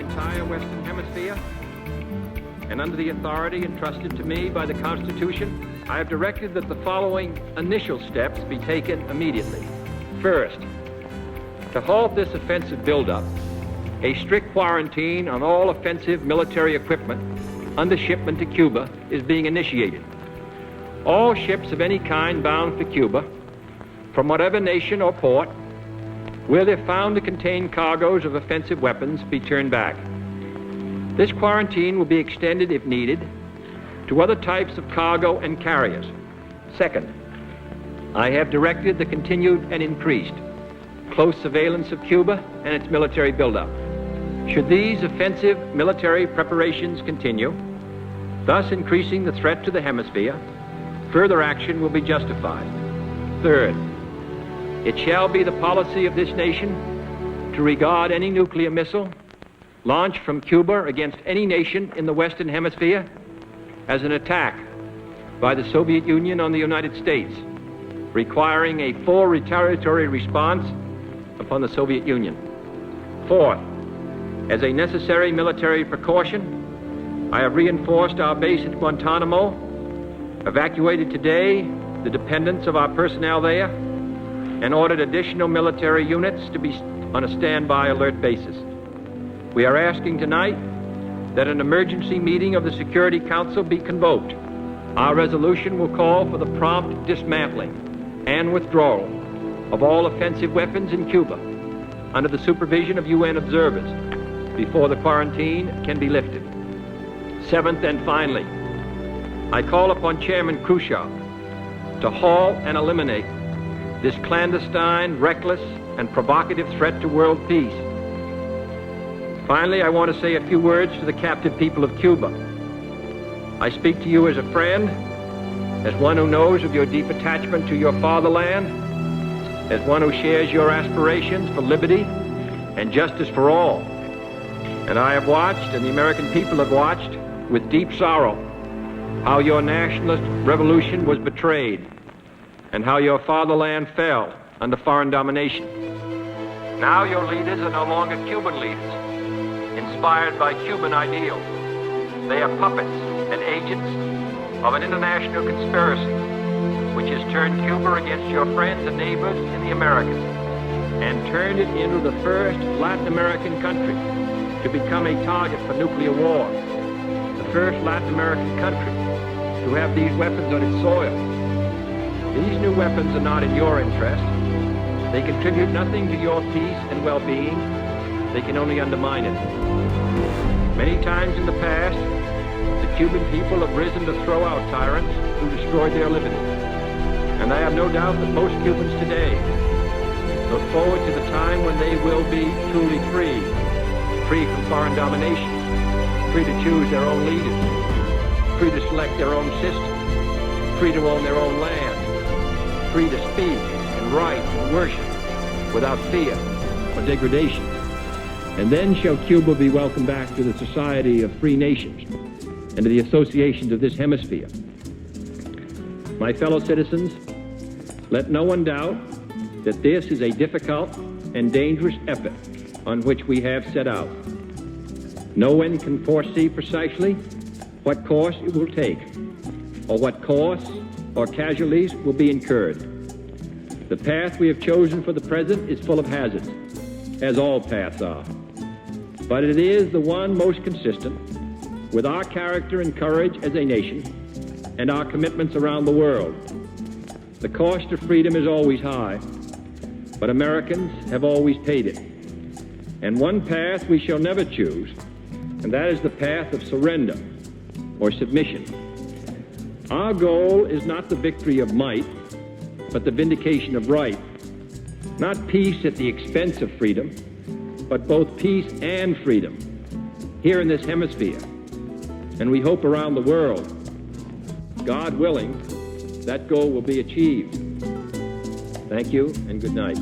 entire Western Hemisphere, and under the authority entrusted to me by the Constitution, I have directed that the following initial steps be taken immediately. First, to halt this offensive buildup, a strict quarantine on all offensive military equipment under shipment to Cuba is being initiated. All ships of any kind bound for Cuba, from whatever nation or port, will, if found to contain cargoes of offensive weapons, be turned back. This quarantine will be extended, if needed, to other types of cargo and carriers. Second, I have directed the continued and increased close surveillance of Cuba and its military buildup. Should these offensive military preparations continue, thus increasing the threat to the hemisphere, further action will be justified. Third, it shall be the policy of this nation to regard any nuclear missile launched from Cuba against any nation in the Western Hemisphere as an attack by the Soviet Union on the United States, requiring a full retaliatory response upon the Soviet Union. Fourth, as a necessary military precaution, I have reinforced our base at Guantanamo, evacuated today the dependents of our personnel there, and ordered additional military units to be on a standby alert basis. We are asking tonight that an emergency meeting of the Security Council be convoked. Our resolution will call for the prompt dismantling and withdrawal of all offensive weapons in Cuba under the supervision of UN observers before the quarantine can be lifted. Seventh and finally, I call upon Chairman Khrushchev to halt and eliminate this clandestine, reckless, and provocative threat to world peace. Finally, I want to say a few words to the captive people of Cuba. I speak to you as a friend, as one who knows of your deep attachment to your fatherland, as one who shares your aspirations for liberty and justice for all. And I have watched, and the American people have watched, with deep sorrow, how your nationalist revolution was betrayed and how your fatherland fell under foreign domination. Now your leaders are no longer Cuban leaders, inspired by Cuban ideals. They are puppets and agents of an international conspiracy which has turned Cuba against your friends and neighbors in the Americas and turned it into the first Latin American country to become a target for nuclear war, the first Latin American country to have these weapons on its soil. These new weapons are not in your interest. They contribute nothing to your peace and well-being. They can only undermine it. Many times in the past, the Cuban people have risen to throw out tyrants who destroyed their liberty. And I have no doubt that most Cubans today look forward to the time when they will be truly free, free from foreign domination, free to choose their own leaders, free to select their own system, free to own their own land, free to speak and write and worship without fear or degradation. And then shall Cuba be welcomed back to the society of free nations and to the associations of this hemisphere. My fellow citizens, let no one doubt that this is a difficult and dangerous effort on which we have set out. No one can foresee precisely what course it will take, or what costs or casualties will be incurred. The path we have chosen for the present is full of hazards, as all paths are. But it is the one most consistent with our character and courage as a nation and our commitments around the world. The cost of freedom is always high, but Americans have always paid it. And one path we shall never choose, and that is the path of surrender or submission. Our goal is not the victory of might, but the vindication of right. Not peace at the expense of freedom, but both peace and freedom here in this hemisphere, and we hope around the world. God willing, that goal will be achieved. Thank you and good night.